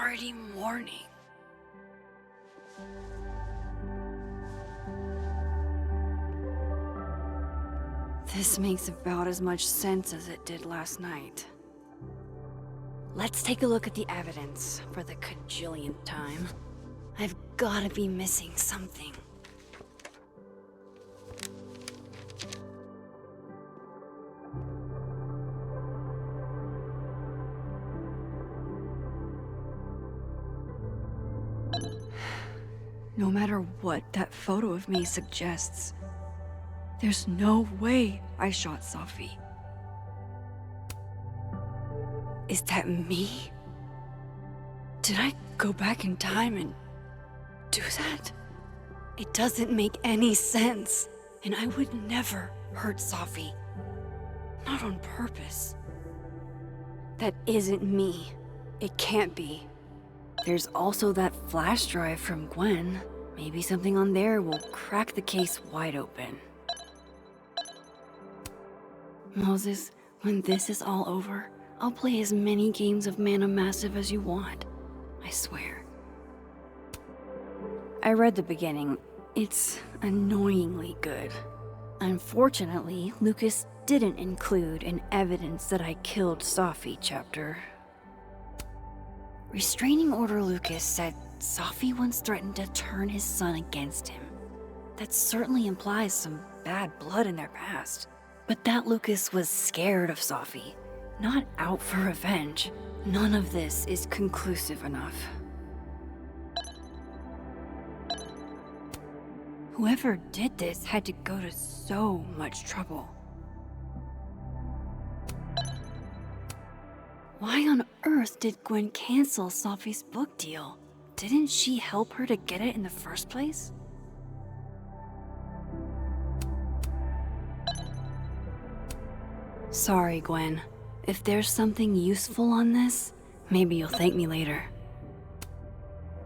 already morning. This makes about as much sense as it did last night. Let's take a look at the evidence for the cajillionth time. I've gotta be missing something. No matter what that photo of me suggests, there's no way I shot Safi. Is that me? Did I go back in time and do that? It doesn't make any sense, and I would never hurt Safi. Not on purpose. That isn't me. It can't be. There's also that flash drive from Gwen. Maybe something on there will crack the case wide open. Moses, when this is all over, I'll play as many games of Mana Massive as you want. I swear. I read the beginning. It's annoyingly good. Unfortunately, Lucas didn't include an evidence that I killed Safi chapter. Restraining Order Lucas said Safi once threatened to turn his son against him. That certainly implies some bad blood in their past. But that Lucas was scared of Safi, not out for revenge. None of this is conclusive enough. Whoever did this had to go to so much trouble. Why on earth did Gwen cancel Safi's book deal? Didn't she help her to get it in the first place? Sorry, Gwen. If there's something useful on this, maybe you'll thank me later.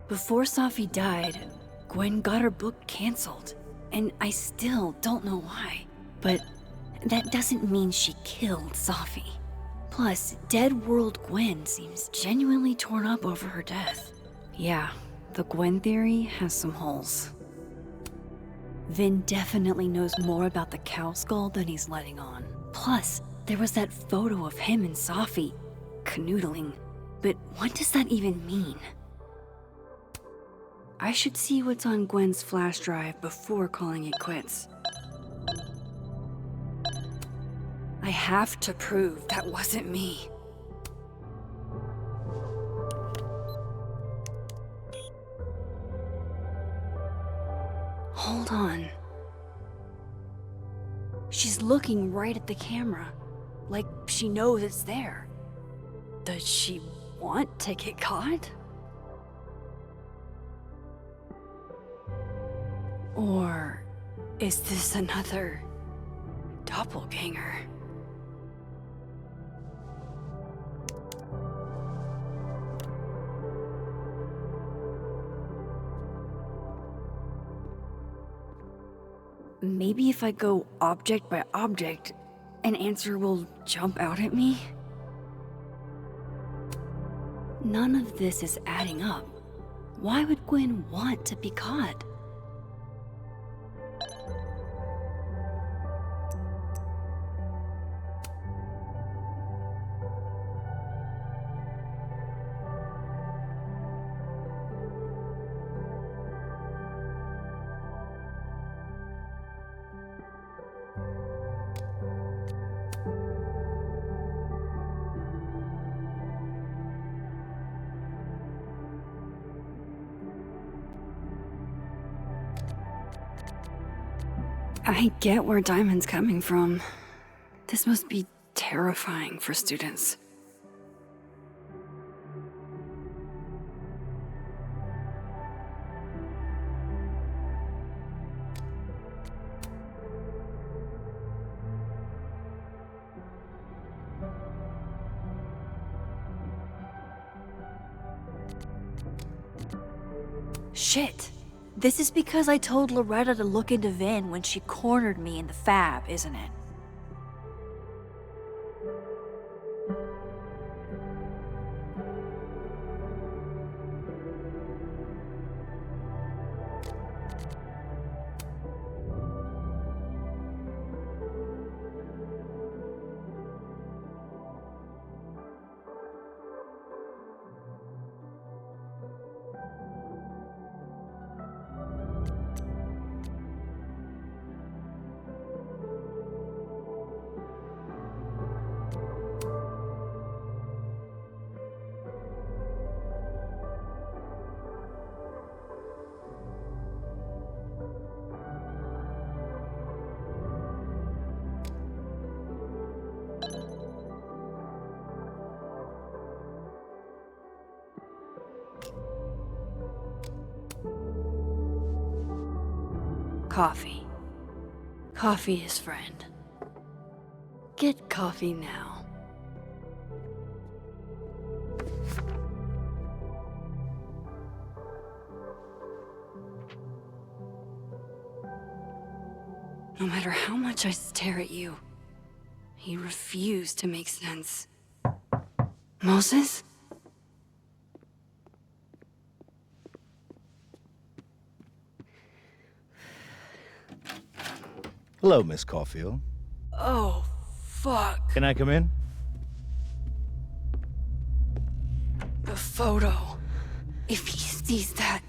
Before Safi died, Gwen got her book canceled, and I still don't know why. But that doesn't mean she killed Safi. Plus, Dead World Gwen seems genuinely torn up over her death. Yeah, the Gwen theory has some holes. Vin definitely knows more about the cow skull than he's letting on. Plus, there was that photo of him and Safi canoodling. But what does that even mean? I should see what's on Gwen's flash drive before calling it quits. I have to prove that wasn't me. Hold on. She's looking right at the camera, like she knows it's there. Does she want to get caught? Or is this another doppelganger? Maybe if I go object by object, an answer will jump out at me? None of this is adding up. Why would Gwen want to be caught? I get where Diamond's coming from. This must be terrifying for students. Shit! This is because I told Loretta to look into Vin when she cornered me in the fab, isn't it? coffee. Coffee is friend. Get coffee now. No matter how much I stare at you, you refuse to make sense. Moses? Hello, Miss Caulfield. Oh, fuck. Can I come in? The photo. If he sees that...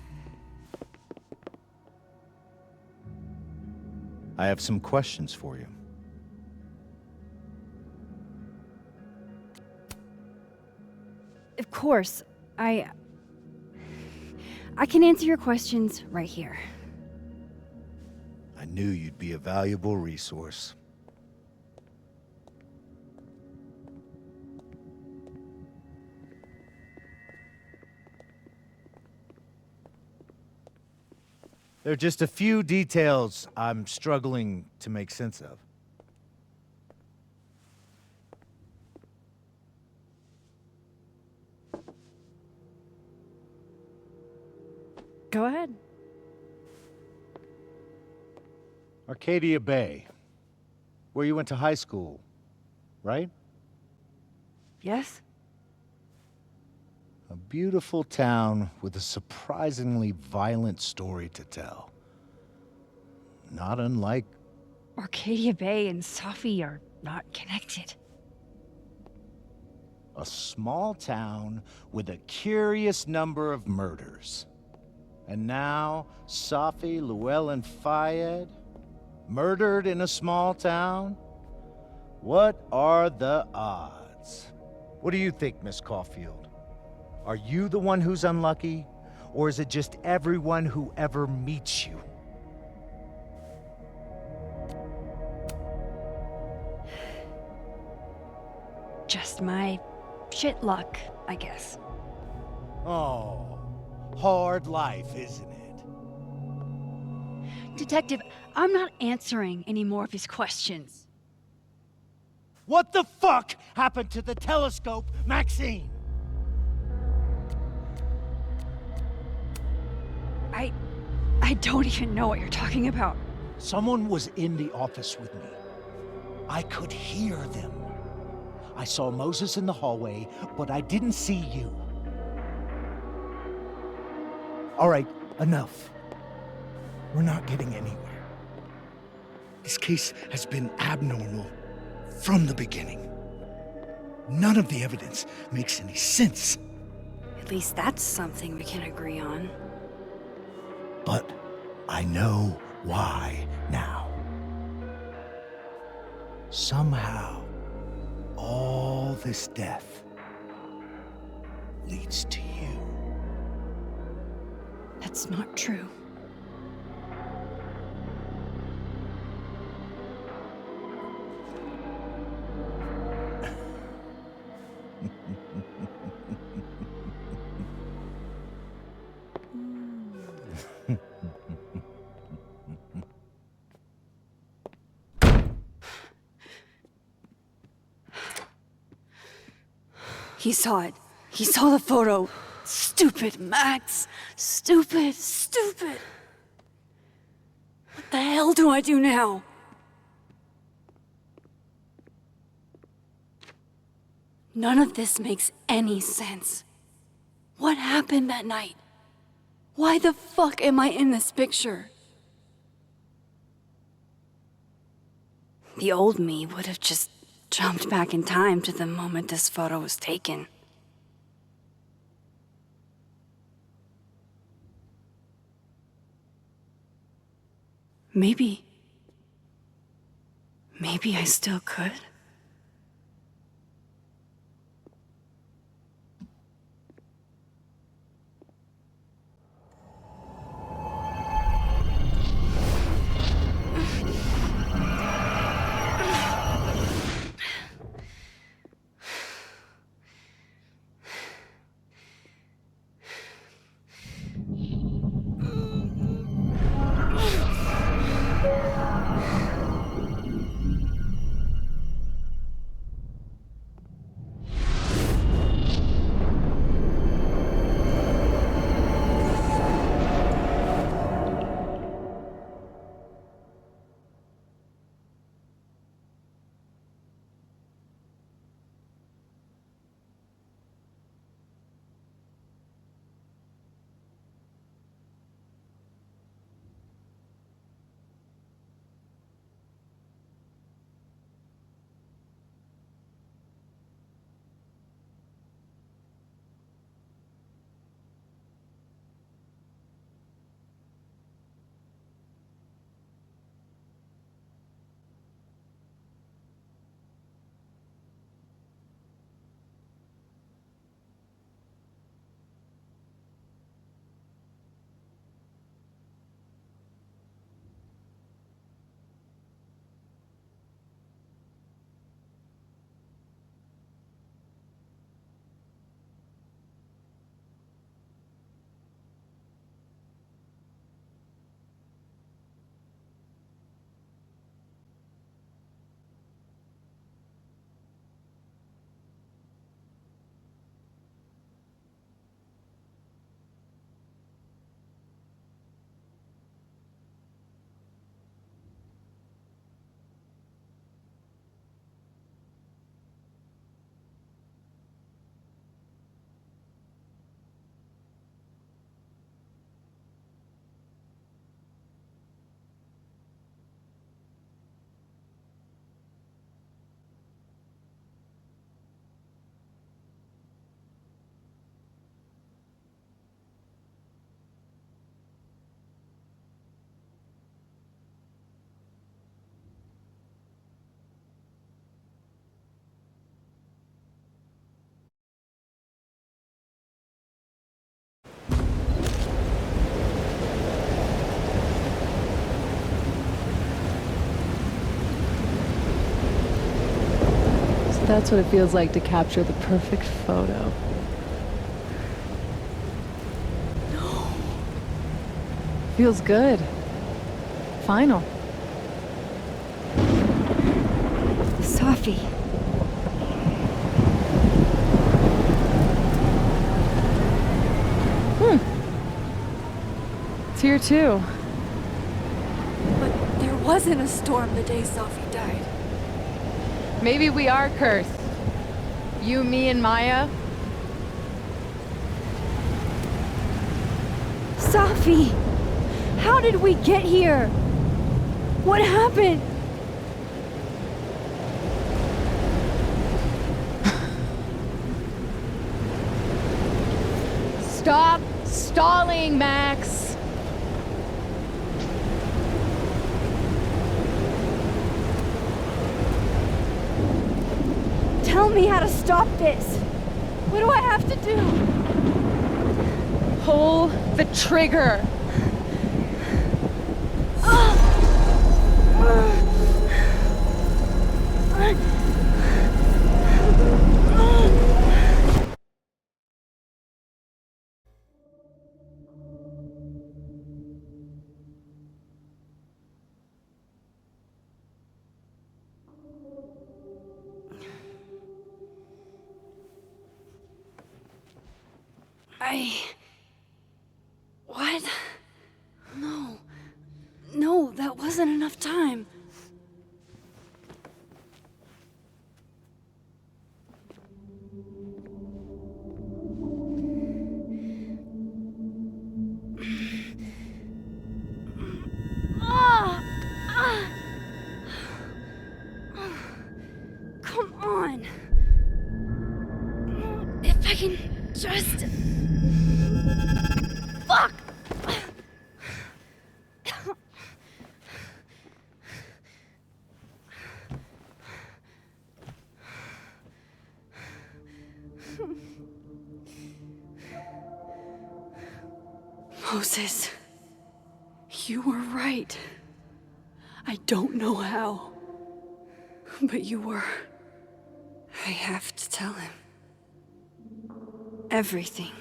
I have some questions for you. Of course, I can answer your questions right here. I knew you'd be a valuable resource. There are just a few details I'm struggling to make sense of. Go ahead. Arcadia Bay, where you went to high school, right? Yes? A beautiful town with a surprisingly violent story to tell. Not unlike... Arcadia Bay and Safi are not connected. a small town with a curious number of murders. And now, Safi, Llewellyn Fayed, murdered in a small town? What are the odds? What do you think, Miss Caulfield? Are you the one who's unlucky, or is it just everyone who ever meets you? Just my shit luck, I guess. Oh, hard life, isn't it? Detective, I'm not answering any more of his questions. What the fuck happened to the telescope, Maxine? I don't even know what you're talking about. Someone was in the office with me. I could hear them. I saw Moses in the hallway, but I didn't see you. All right, enough. We're not getting anywhere. This case has been abnormal from the beginning. None of the evidence makes any sense. At least that's something we can agree on. But I know why now. Somehow, all this death leads to you. That's not true. He saw it. He saw the photo. Stupid, Max. Stupid, stupid. What the hell do I do now? None of this makes any sense. What happened that night? Why the fuck am I in this picture? The old me would have just jumped back in time to the moment this photo was taken. Maybe I still could. That's what it feels like to capture the perfect photo. No. Feels good. Final. Sophie. It's here too. But there wasn't a storm the day Sophie died. Maybe we are cursed. You, me, and Maya. Sophie! How did we get here? What happened? Stop stalling, Max! Tell me how to stop this. What do I have to do? Pull the trigger. What? No. No, that wasn't enough time. Come on. If I can just... Fuck! Moses, you were right. I don't know how, but you were. I have to tell him. Everything.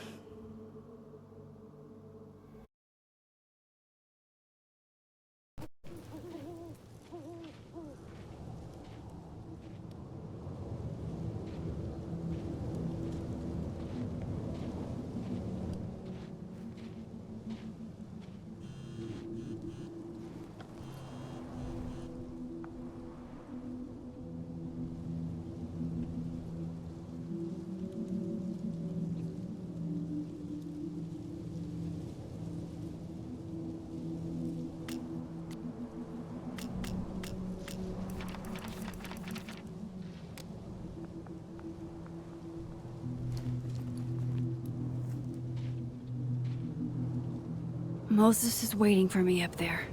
Moses is waiting for me up there.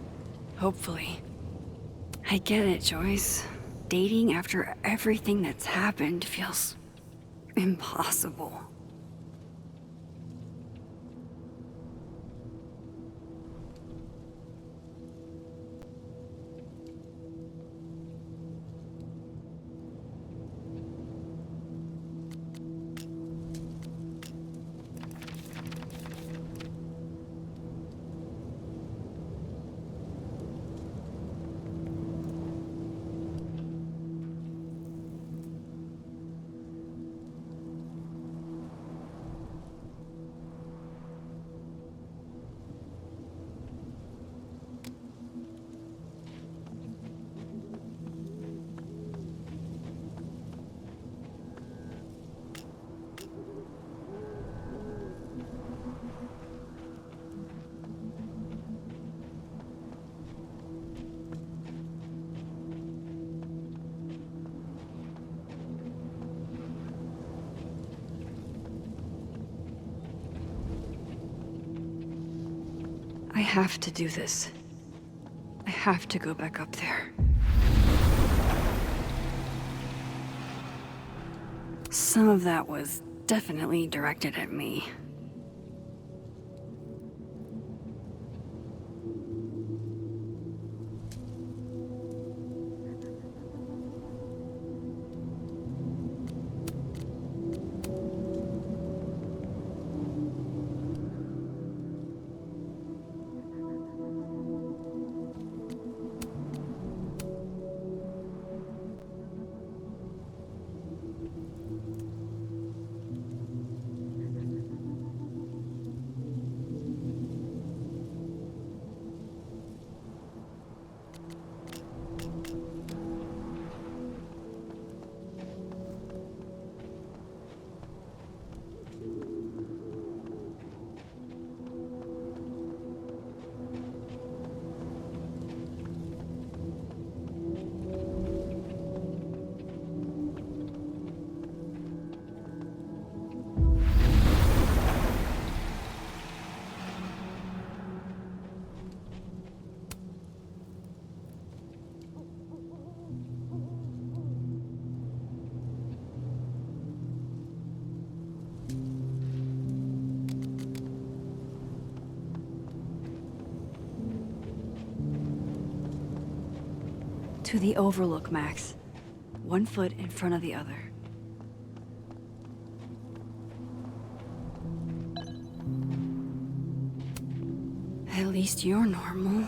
Hopefully. I get it, Joyce. Dating after everything that's happened feels... impossible. I have to do this. I have to go back up there. Some of that was definitely directed at me. To the overlook, Max. 1 foot in front of the other. At least you're normal.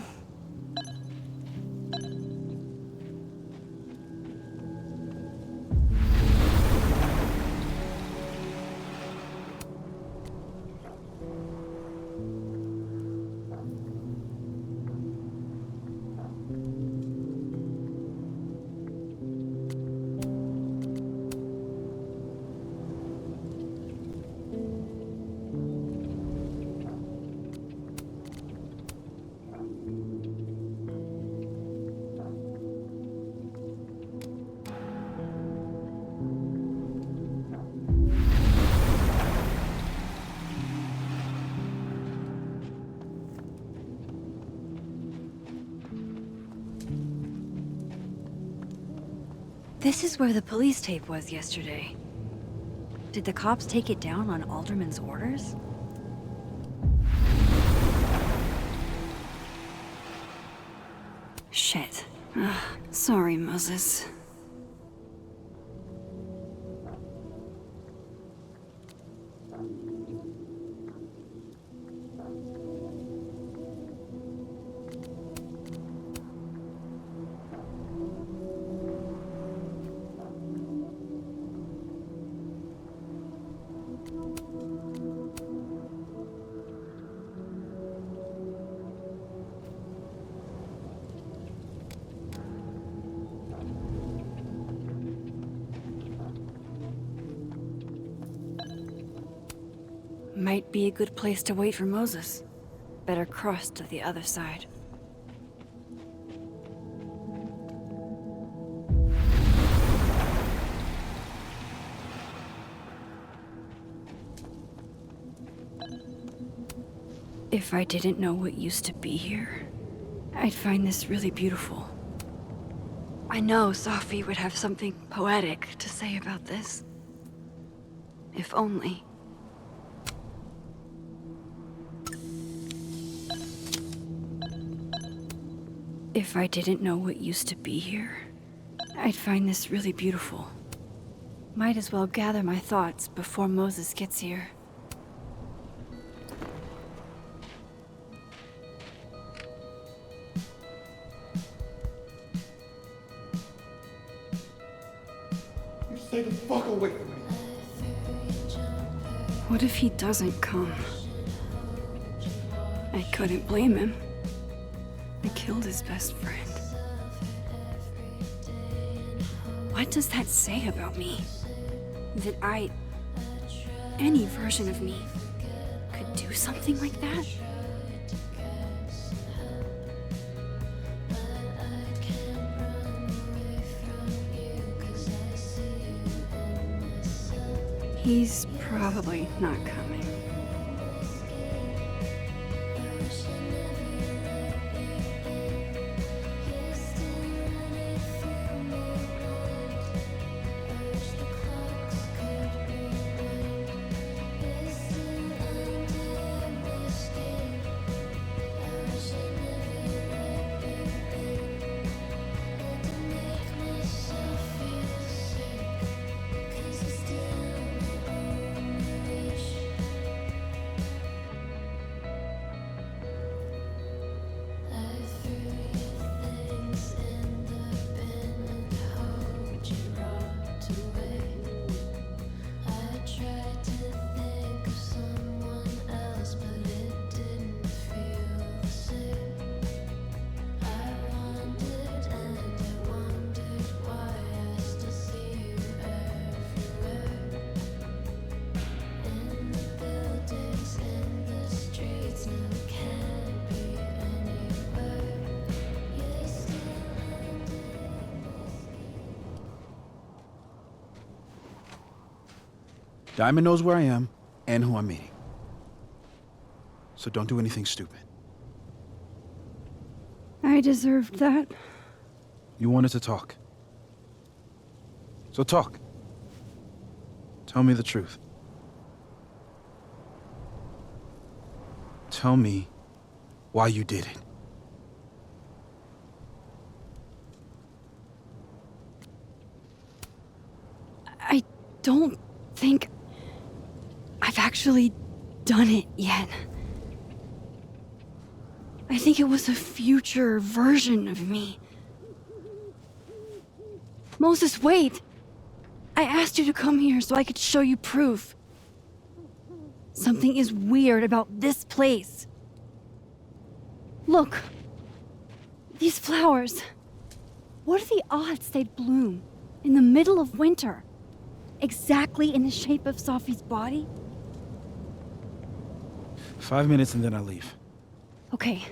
This is where the police tape was yesterday. Did the cops take it down on Alderman's orders? Shit. Ugh, sorry, Moses. Might be a good place to wait for Moses. Better cross to the other side. If I didn't know what used to be here, I'd find this really beautiful. I know Sophie would have something poetic to say about this. If only. If I didn't know what used to be here, I'd find this really beautiful. Might as well gather my thoughts before Moses gets here. You stay the fuck away from me. What if he doesn't come? I couldn't blame him. I killed his best friend. What does that say about me? That any version of me, could do something like that? He's probably not coming. Diamond knows where I am and who I'm meeting. So don't do anything stupid. I deserved that. You wanted to talk. So talk. Tell me the truth. Tell me why you did it. don't think I've actually done it yet. I think it was a future version of me. Moses, wait! I asked you to come here so I could show you proof. Something is weird about this place. Look. These flowers. What are the odds they'd bloom in the middle of winter? Exactly in the shape of Sophie's body? 5 minutes and then I leave. Okay.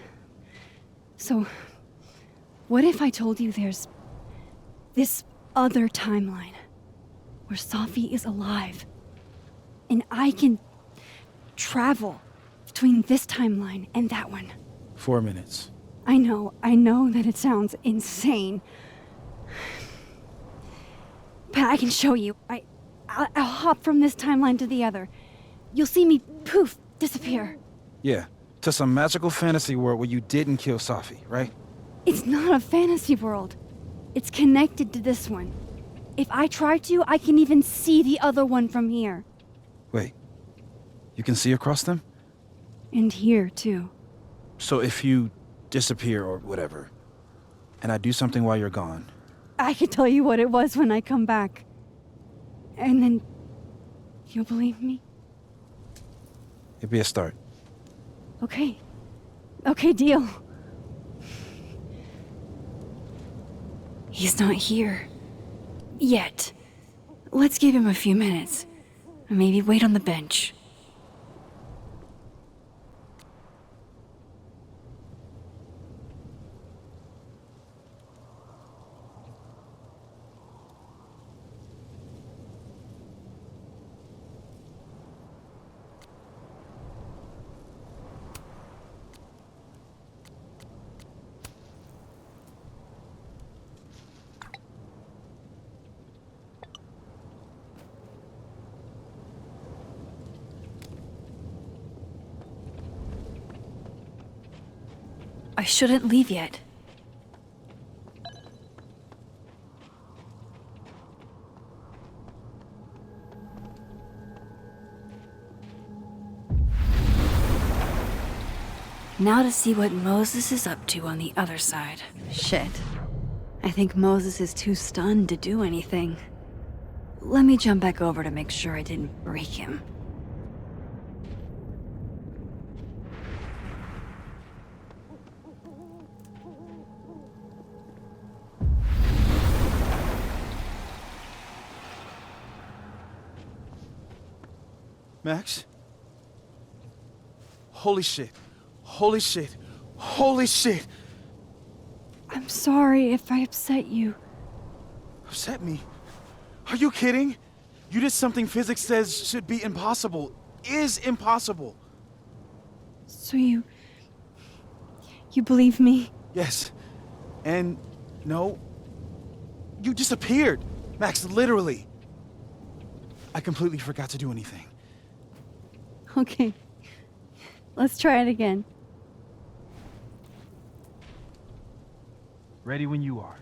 So, what if I told you there's this other timeline where Sophie is alive and I can travel between this timeline and that one? 4 minutes. I know that it sounds insane. But I can show you. I'll hop from this timeline to the other. You'll see me, poof, disappear. Yeah, to some magical fantasy world where you didn't kill Sophie, right? It's not a fantasy world. It's connected to this one. If I try to, I can even see the other one from here. Wait, you can see across them? And here, too. So if you disappear or whatever, and I do something while you're gone... I can tell you what it was when I come back. And then... you'll believe me? It'd be a start. Okay. Okay, deal. He's not here. Yet. Let's give him a few minutes. Maybe wait on the bench. I shouldn't leave yet. Now to see what Moses is up to on the other side. Shit. I think Moses is too stunned to do anything. Let me jump back over to make sure I didn't break him. Max? Holy shit. Holy shit. Holy shit! I'm sorry if I upset you. Upset me? Are you kidding? You did something physics says should be impossible. Is impossible. So you believe me? Yes. And no. You disappeared. Max, literally. I completely forgot to do anything. Okay. Let's try it again. Ready when you are.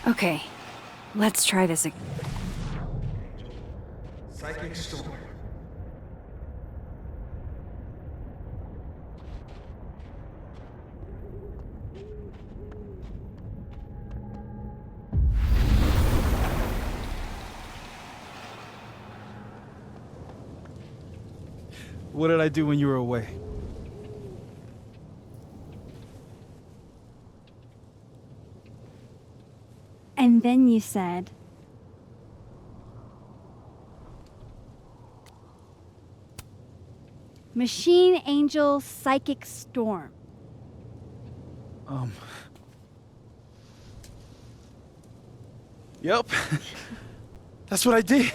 Okay, let's try this again. Psychic storm. What did I do when you were away? And then you said... Machine Angel Psychic Storm. Yep. That's what I did.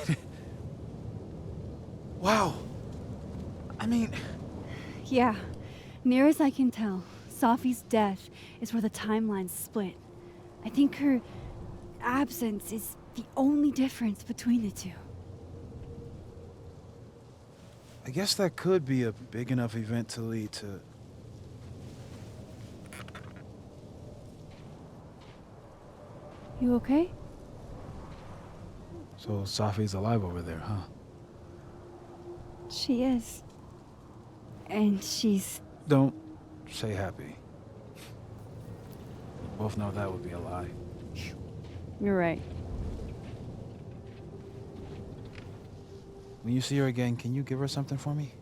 Wow. I mean, Yeah, near as I can tell, Sophie's death is where the timelines split. I think her absence is the only difference between the two. I guess that could be a big enough event to lead to... You okay? So Sophie's alive over there, huh? She is. And she's... Don't say happy. We both know that would be a lie. You're right. When you see her again, can you give her something for me?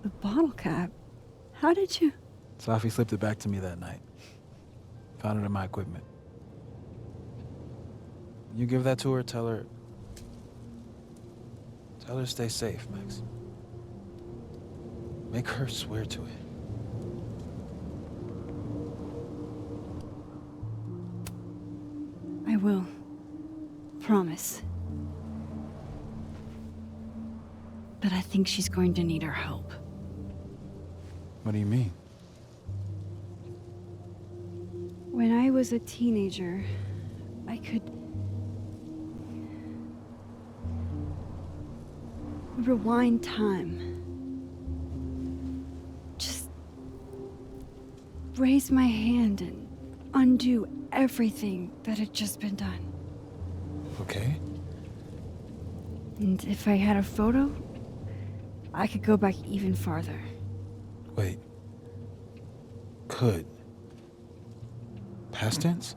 The bottle cap? How did you... Sophie slipped it back to me that night. Found it in my equipment. When you give that to her, tell her to stay safe, Max. Make her swear to it. I will. Promise. But I think she's going to need our help. What do you mean? When I was a teenager, I could rewind time. Just raise my hand and undo everything that had just been done. Okay. And if I had a photo, I could go back even farther. Wait. Could. Past tense?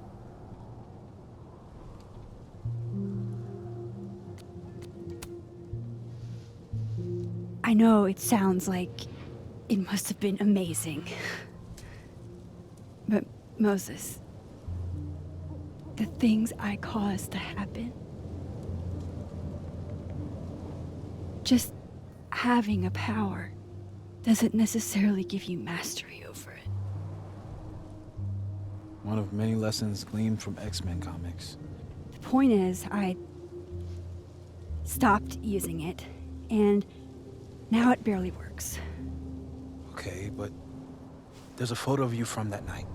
I know it sounds like it must have been amazing. But Moses, the things I caused to happen, just having a power doesn't necessarily give you mastery over it. One of many lessons gleaned from X-Men comics. The point is, I stopped using it, and now it barely works. Okay, but there's a photo of you from that night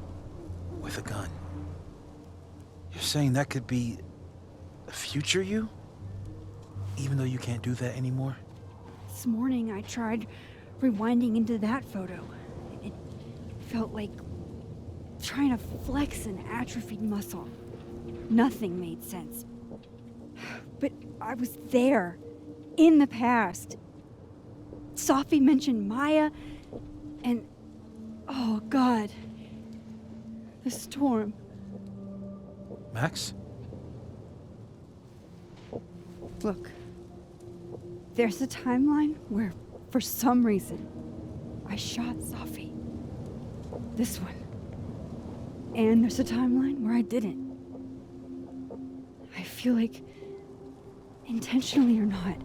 with a gun. You're saying that could be a future you? Even though you can't do that anymore? This morning I tried rewinding into that photo. It felt like trying to flex an atrophied muscle. Nothing made sense. But I was there, in the past. Sophie mentioned Maya, and oh God, the storm. Max? Look, there's a timeline where, for some reason, I shot Sophie. This one. And there's a timeline where I didn't. I feel like, intentionally or not,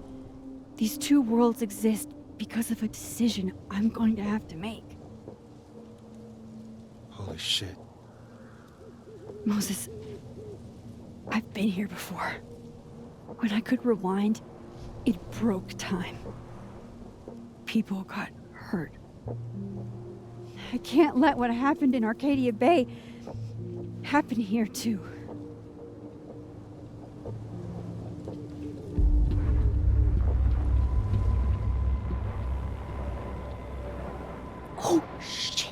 these two worlds exist because of a decision I'm going to have to make. Holy shit. Moses, I've been here before. When I could rewind, it broke time. People got hurt. I can't let what happened in Arcadia Bay happen here too. Oh, shit.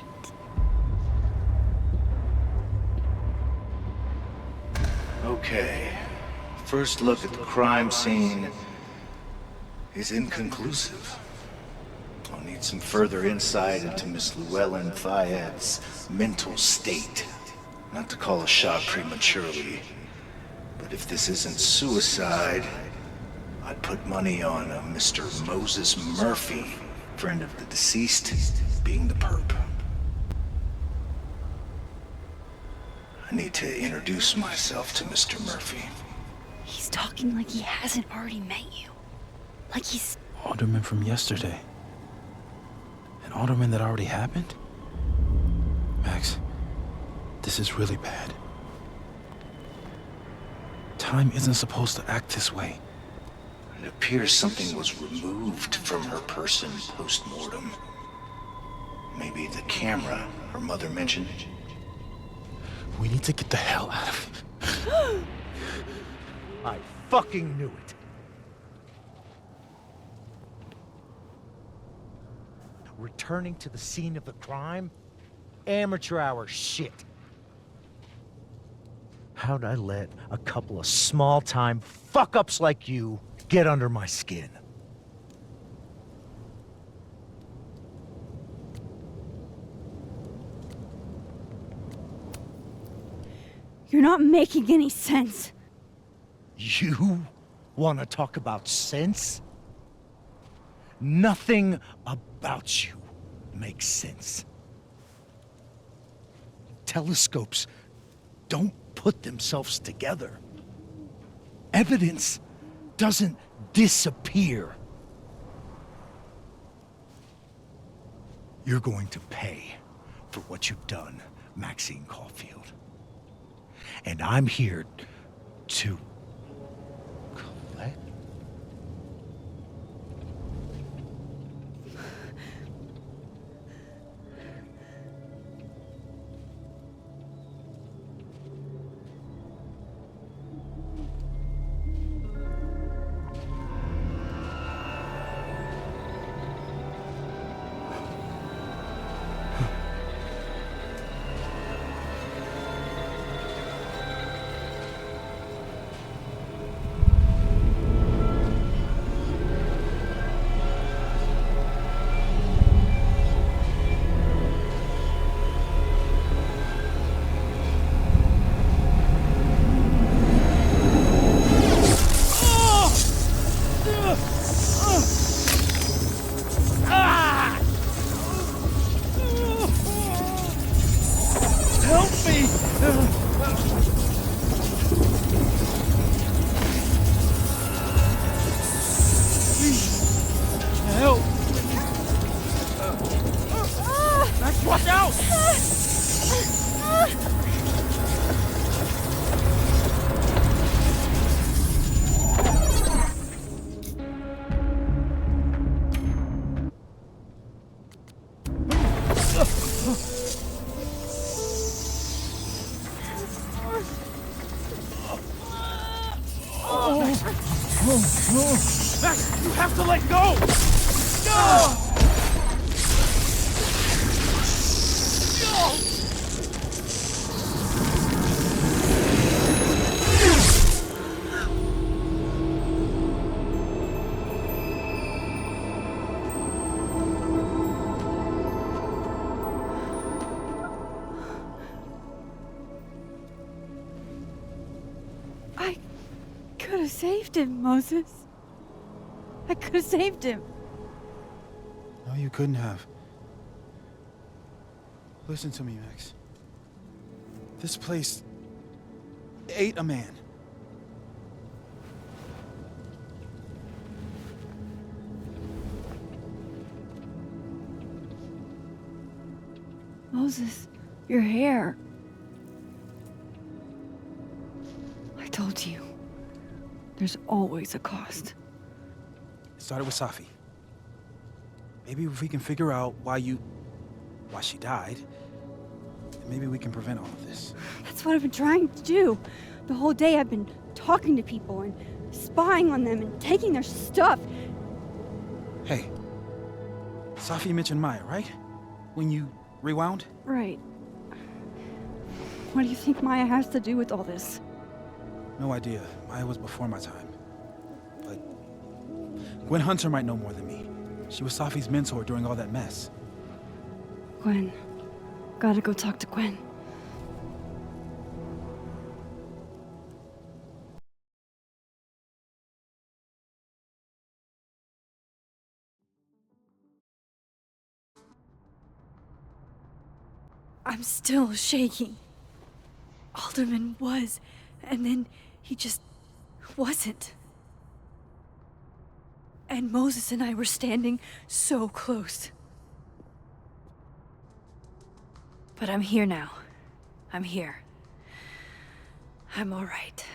Okay. First look at the crime scene is inconclusive. I'll need some further insight into Miss Llewellyn Fayette's mental state. Not to call a shot prematurely, but if this isn't suicide, I'd put money on a Mr. Moses Murphy, friend of the deceased, being the perp. I need to introduce myself to Mr. Murphy. He's talking like he hasn't already met you. Like he's... Alderman from yesterday. An alderman that already happened? Max, this is really bad. Time isn't supposed to act this way. It appears something was removed from her person post-mortem. Maybe the camera her mother mentioned. We need to get the hell out of here. I fucking knew it. Returning to the scene of the crime? Amateur hour shit. How'd I let a couple of small-time fuck-ups like you get under my skin? You're not making any sense. You want to talk about sense? Nothing about you makes sense. Telescopes don't put themselves together. Evidence doesn't disappear. You're going to pay for what you've done, Maxine Caulfield. And I'm here to collect. Max, you have to let go! I could have saved him, Moses. I could have saved him. No, you couldn't have. Listen to me, Max. This place ate a man. Moses, your hair. I told you. There's always a cost. It started with Safi. Maybe if we can figure out why she died, maybe we can prevent all of this. That's what I've been trying to do. The whole day I've been talking to people and spying on them and taking their stuff. Hey, Safi mentioned Maya, right? When you rewound? Right. What do you think Maya has to do with all this? No idea. Maya was before my time. But Gwen Hunter might know more than me. She was Safi's mentor during all that mess. Gwen. Gotta go talk to Gwen. I'm still shaking. Alderman was, and then he just wasn't. And Moses and I were standing so close. But I'm here now. I'm here. I'm all right.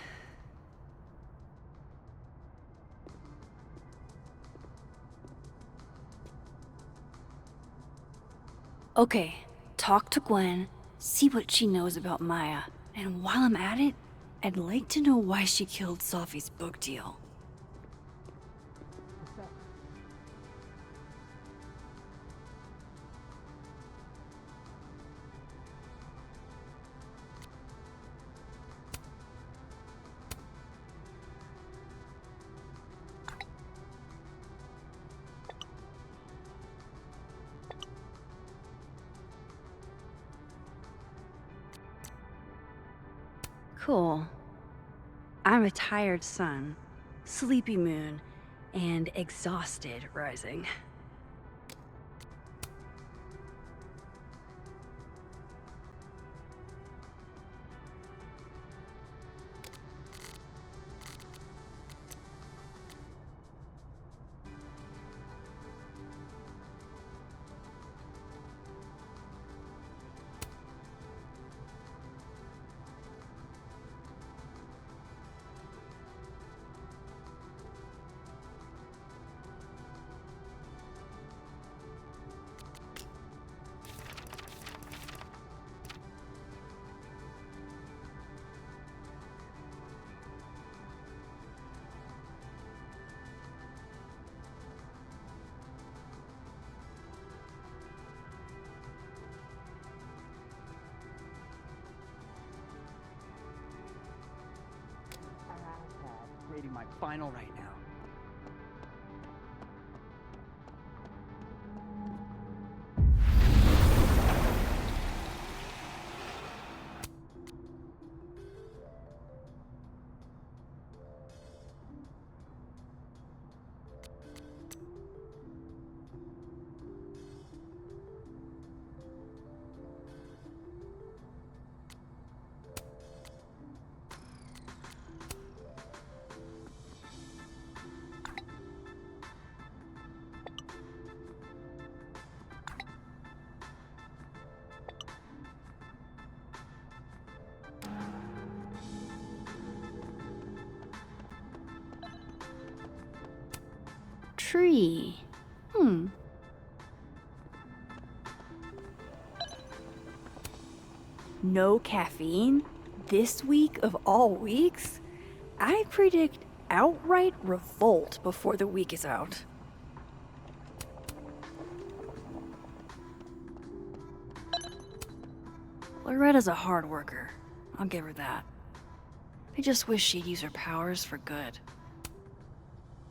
Okay, talk to Gwen, see what she knows about Maya, and while I'm at it, I'd like to know why she killed Sophie's book deal. Cool. I'm a tired sun, sleepy moon, and exhausted rising. Grading my final right now. Tree. No caffeine? This week of all weeks? I predict outright revolt before the week is out. Loretta's a hard worker. I'll give her that. I just wish she'd use her powers for good.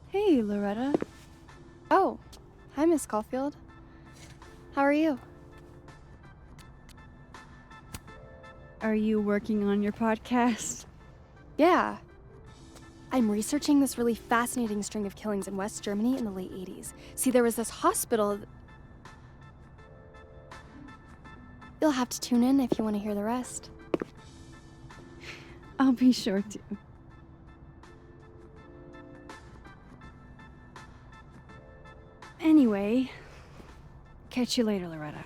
Hey, Loretta. Oh, hi, Miss Caulfield. How are you? Are you working on your podcast? Yeah. I'm researching this really fascinating string of killings in West Germany in the late 80s. See, there was this hospital. You'll have to tune in if you want to hear the rest. I'll be sure to. Anyway, catch you later, Loretta.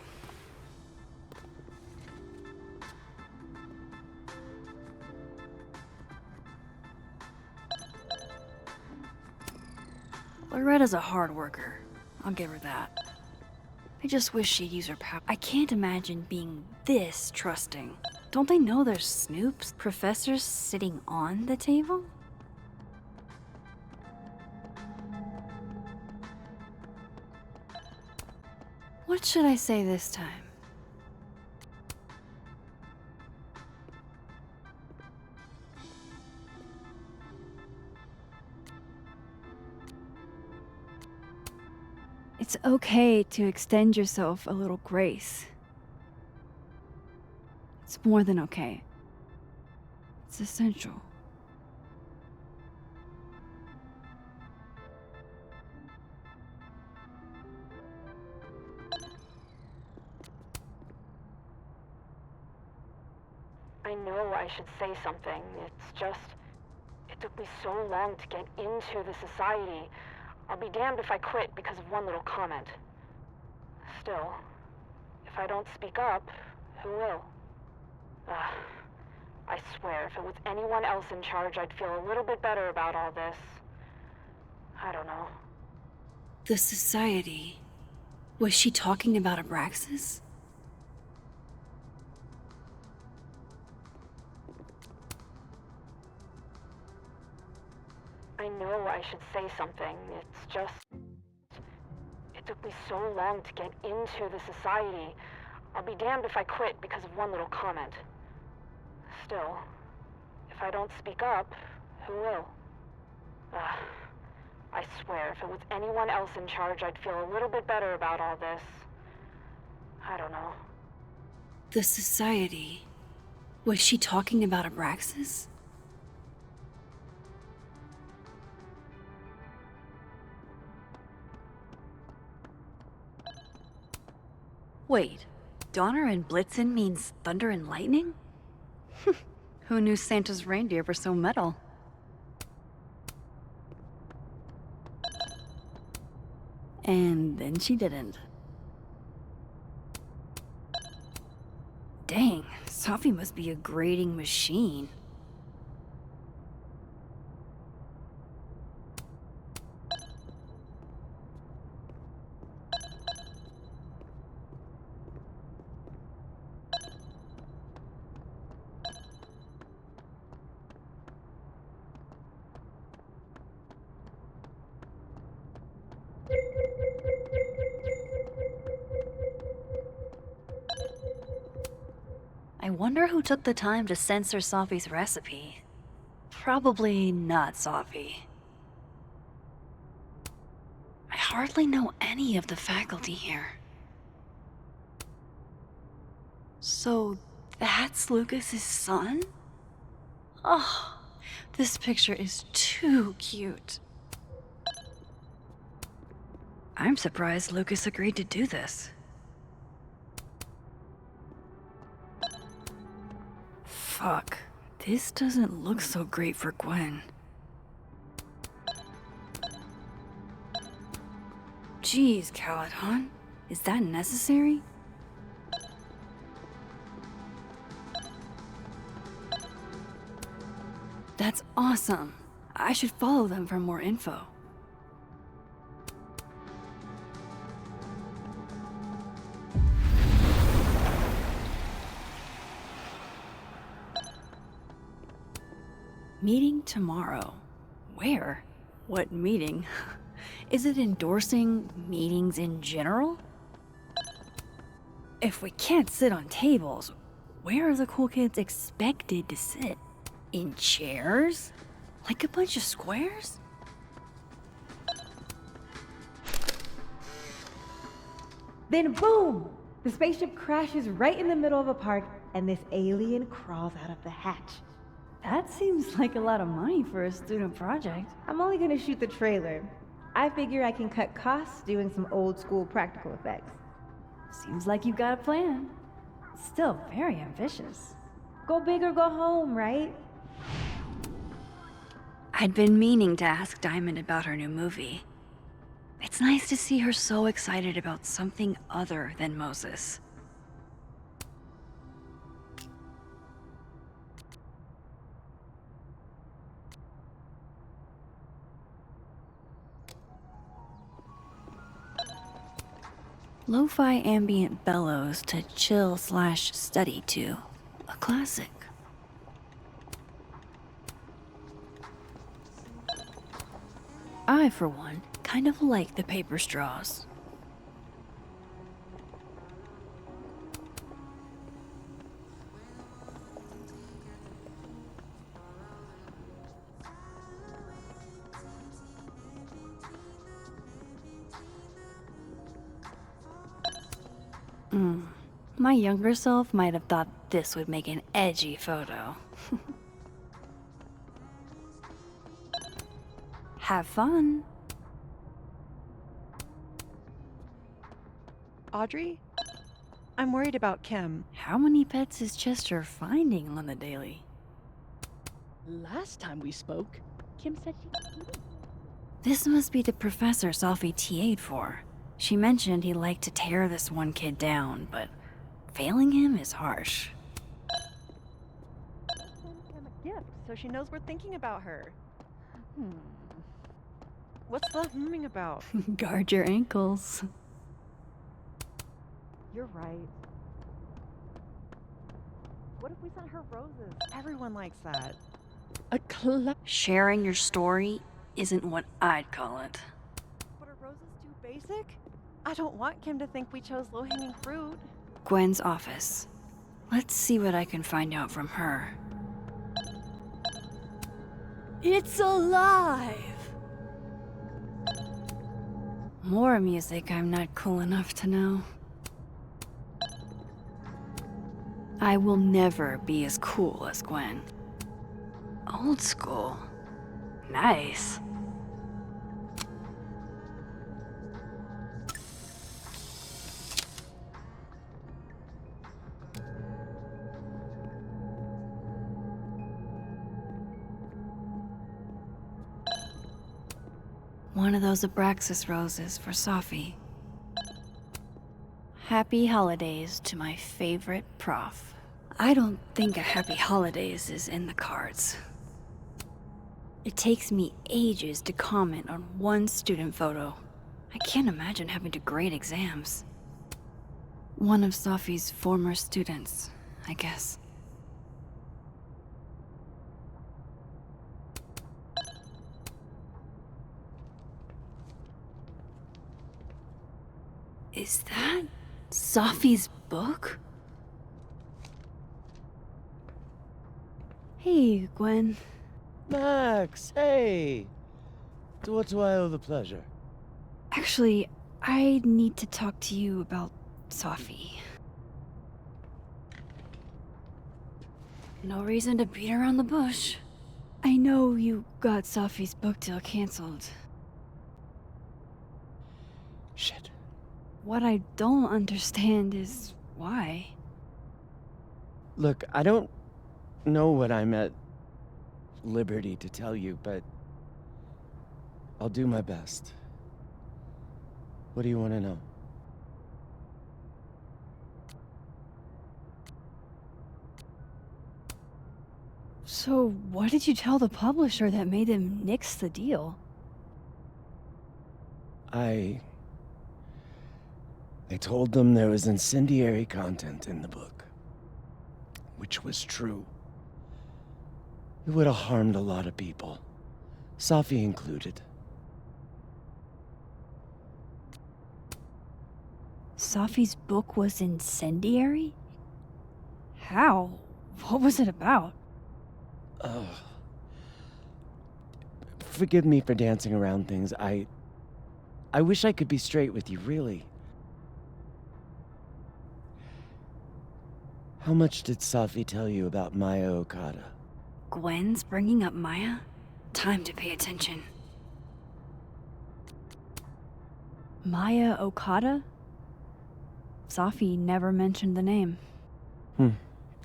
Loretta's a hard worker. I'll give her that. I just wish she'd use her power. I can't imagine being this trusting. Don't they know there's snoops, professors sitting on the table? What should I say this time? It's okay to extend yourself a little grace. It's more than okay. It's essential. I know I should say something. It's just, it took me so long to get into the society. I'll be damned if I quit because of one little comment. Still, if I don't speak up, who will? I swear, if it was anyone else in charge, I'd feel a little bit better about all this. I don't know. The society. Was she talking about Abraxas? I know I should say something. It's just... It took me so long to get into the society. I'll be damned if I quit because of one little comment. Still, if I don't speak up, who will? I swear, if it was anyone else in charge, I'd feel a little bit better about all this. I don't know. The society. Was she talking about Abraxas? Wait, Donner and Blitzen means thunder and lightning? Who knew Santa's reindeer were so metal? And then she didn't. Dang, Sophie must be a grading machine. I wonder who took the time to censor Sophie's recipe. Probably not Sophie. I hardly know any of the faculty here. So that's Lucas's son? Oh, this picture is too cute. I'm surprised Lucas agreed to do this. Fuck, this doesn't look so great for Gwen. Jeez, Caledon, is that necessary? That's awesome. I should follow them for more info. Meeting tomorrow. Where? What meeting? Is it endorsing meetings in general? If we can't sit on tables, where are the cool kids expected to sit? In chairs? Like a bunch of squares? Then boom! The spaceship crashes right in the middle of a park, and this alien crawls out of the hatch. That seems like a lot of money for a student project. I'm only gonna shoot the trailer. I figure I can cut costs doing some old school practical effects. Seems like you've got a plan. Still very ambitious. Go big or go home, right? I'd been meaning to ask Diamond about her new movie. It's nice to see her so excited about something other than Moses. Lo-fi ambient bellows to chill/study to. A classic. I, for one, kind of like the paper straws. My younger self might have thought this would make an edgy photo. Have fun. Audrey? I'm worried about Kim. How many pets is Chester finding on the daily? Last time we spoke, Kim said she... This must be the professor Sophie TA'd for. She mentioned he liked to tear this one kid down, but failing him is harsh. Send Kim a gift so she knows we're thinking about her. What's the about? Guard your ankles. You're right. What if we sent her roses? Everyone likes that. A Sharing your story isn't what I'd call it. But are roses too basic? I don't want Kim to think we chose low-hanging fruit. Gwen's office. Let's see what I can find out from her. It's alive! More music I'm not cool enough to know. I will never be as cool as Gwen. Old school. Nice. One of those Abraxas roses for Sophie. Happy holidays to my favorite prof. I don't think a happy holidays is in the cards. It takes me ages to comment on one student photo. I can't imagine having to grade exams. One of Sophie's former students, I guess. Is that Sophie's book? Hey, Gwen. Max, hey! To what do I owe the pleasure? Actually, I need to talk to you about Sophie. No reason to beat around the bush. I know you got Sophie's book deal canceled. Shit. What I don't understand is why. Look, I don't know what I'm at liberty to tell you, but I'll do my best. What do you want to know? So, what did you tell the publisher that made them nix the deal? I told them there was incendiary content in the book, which was true. It would have harmed a lot of people, Sophie included. Sophie's book was incendiary? How? What was it about? Forgive me for dancing around things. I wish I could be straight with you, really. How much did Sophie tell you about Maya Okada? Gwen's bringing up Maya? Time to pay attention. Maya Okada? Sophie never mentioned the name.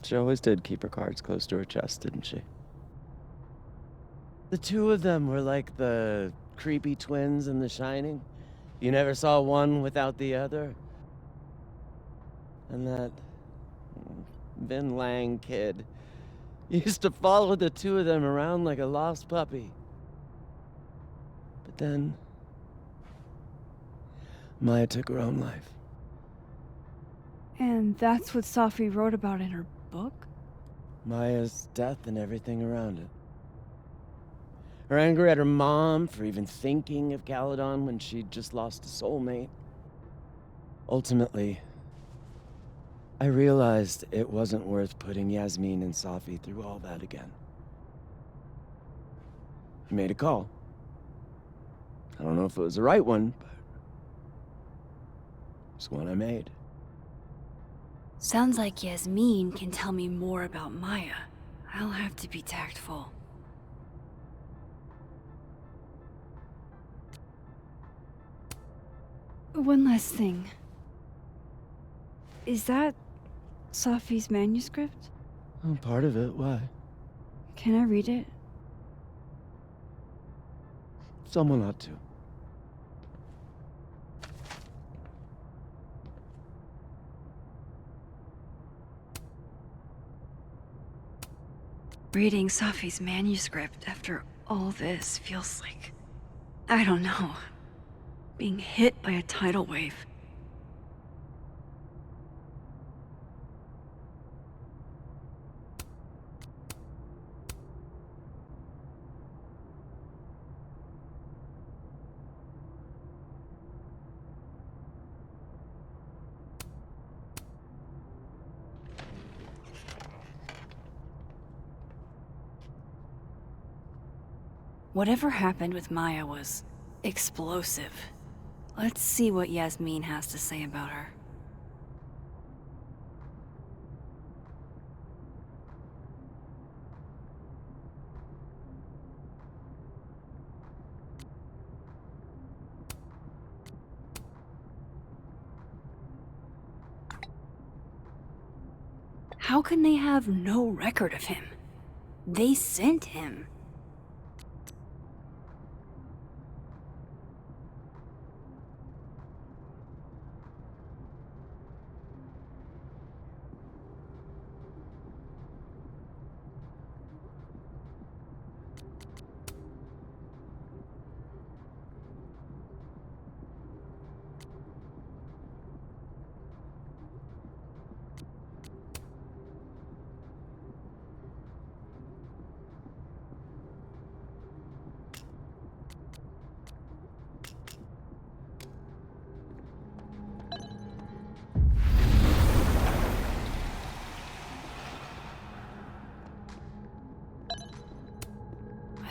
She always did keep her cards close to her chest, didn't she? The two of them were like the creepy twins in The Shining. You never saw one without the other. And that Vin Lang kid used to follow the two of them around like a lost puppy. But then Maya took her own life. And that's what Sophie wrote about in her book? Maya's death and everything around it. Her anger at her mom for even thinking of Caledon when she'd just lost a soulmate. Ultimately, I realized it wasn't worth putting Yasmin and Sophie through all that again. I made a call. I don't know if it was the right one, but it's one I made. Sounds like Yasmin can tell me more about Maya. I'll have to be tactful. One last thing. Is that Sophie's manuscript? Oh, part of it. Why? Can I read it? Someone ought to. Reading Sophie's manuscript after all this feels like, I don't know, being hit by a tidal wave. Whatever happened with Maya was explosive. Let's see what Yasmin has to say about her. How can they have no record of him? They sent him.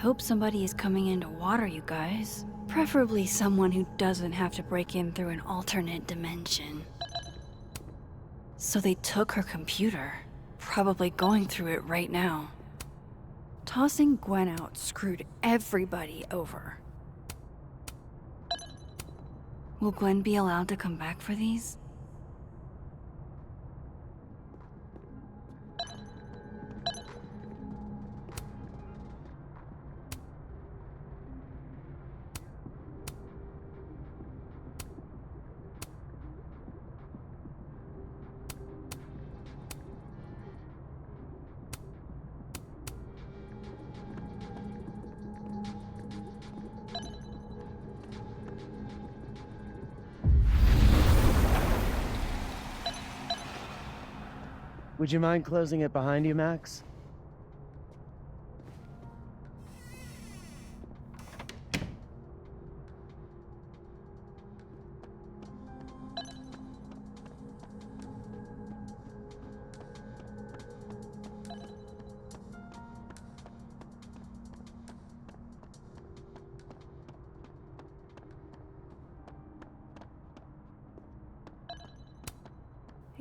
I hope somebody is coming in to water you guys. Preferably someone who doesn't have to break in through an alternate dimension. So they took her computer. Probably going through it right now. Tossing Gwen out screwed everybody over. Will Gwen be allowed to come back for these? Would you mind closing it behind you, Max?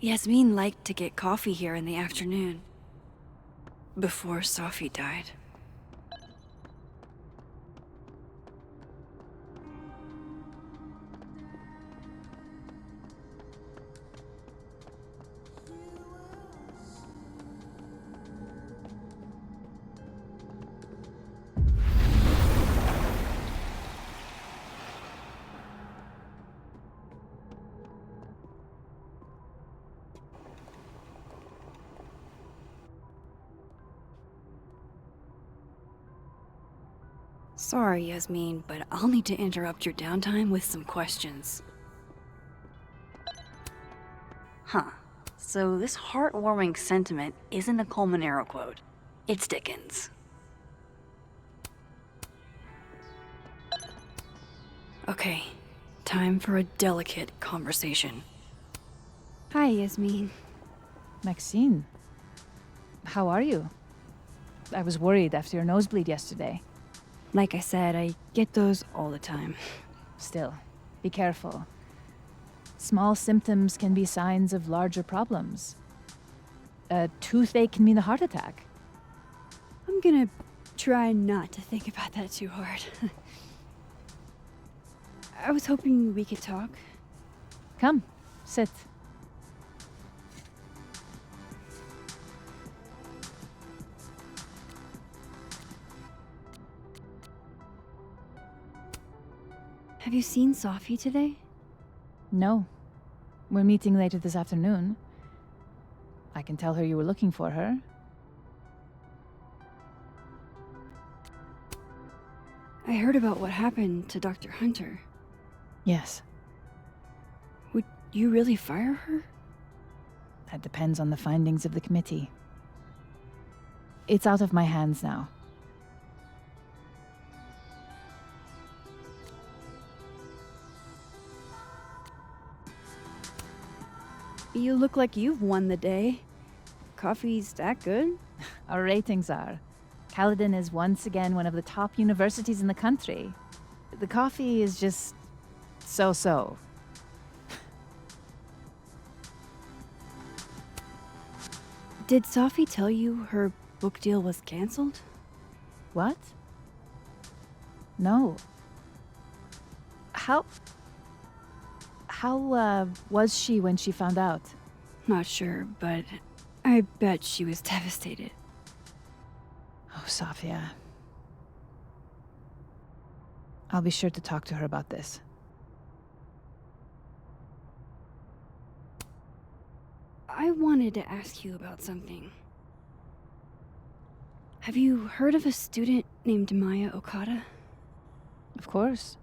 Yasmin liked to get coffee here in the afternoon. Before Sophie died. Sorry, Yasmin, but I'll need to interrupt your downtime with some questions. Huh. So this heartwarming sentiment isn't a Colmenero quote. It's Dickens. Okay, time for a delicate conversation. Hi, Yasmin. Maxine, how are you? I was worried after your nosebleed yesterday. Like I said, I get those all the time. Still, be careful. Small symptoms can be signs of larger problems. A toothache can mean a heart attack. I'm gonna try not to think about that too hard. I was hoping we could talk. Come, sit. Have you seen Sophie today? No. We're meeting later this afternoon. I can tell her you were looking for her. I heard about what happened to Dr. Hunter. Yes. Would you really fire her? That depends on the findings of the committee. It's out of my hands now. You look like you've won the day. Coffee's that good? Our ratings are. Caledon is once again one of the top universities in the country. The coffee is just so-so. Did Sophie tell you her book deal was canceled? What? No. How was she when she found out? Not sure, but I bet she was devastated. Oh, Sophia. I'll be sure to talk to her about this. I wanted to ask you about something. Have you heard of a student named Maya Okada? Of course.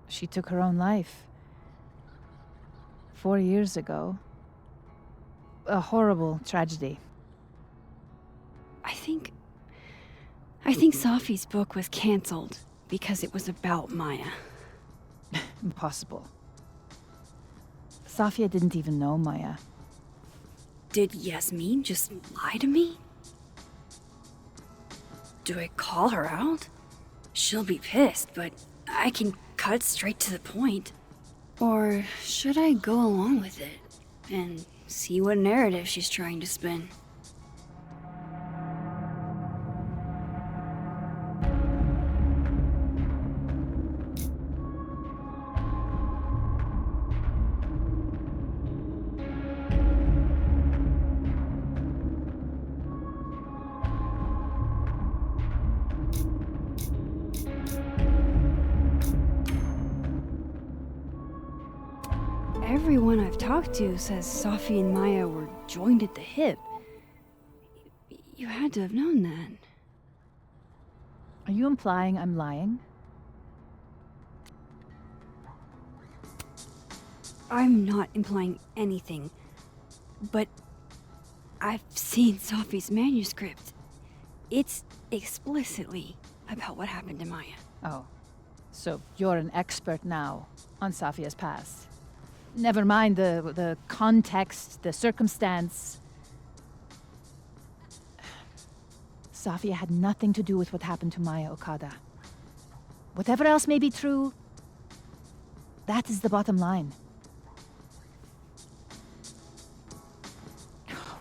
She took her own life. 4 years ago. A horrible tragedy. I think Sophie's book was canceled because it was about Maya. Impossible. Sophia didn't even know Maya. Did Yasmin just lie to me? Do I call her out? She'll be pissed, but I can cut straight to the point. Or should I go along with it and see what narrative she's trying to spin? Everyone I've talked to says Sophie and Maya were joined at the hip. You had to have known that. Are you implying I'm lying? I'm not implying anything, but I've seen Sophie's manuscript. It's explicitly about what happened to Maya. Oh, so you're an expert now on Sophia's past. Never mind the context, the circumstance. Sophia had nothing to do with what happened to Maya Okada. Whatever else may be true, that is the bottom line.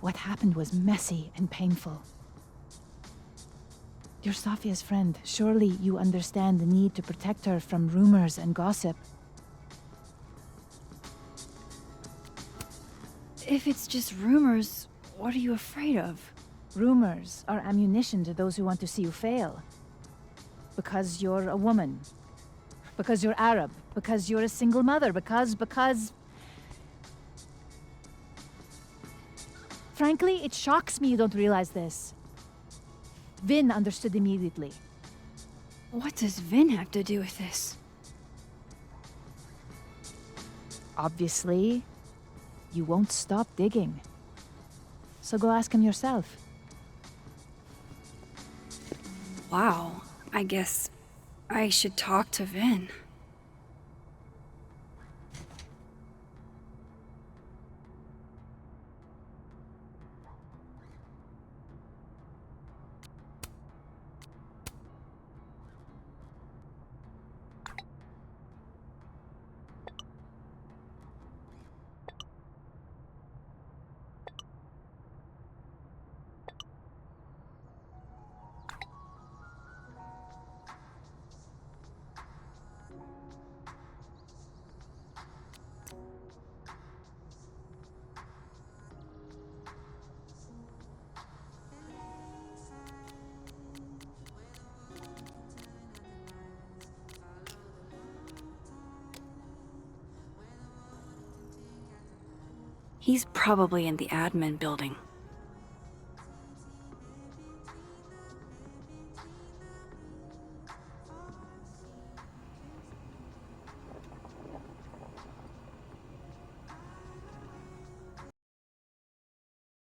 What happened was messy and painful. You're Sophia's friend. Surely you understand the need to protect her from rumors and gossip. If it's just rumors, what are you afraid of? Rumors are ammunition to those who want to see you fail. Because you're a woman. Because you're Arab. Because you're a single mother. Because... Frankly, it shocks me you don't realize this. Vin understood immediately. What does Vin have to do with this? Obviously, you won't stop digging. So go ask him yourself. Wow, I guess I should talk to Vin. He's probably in the admin building.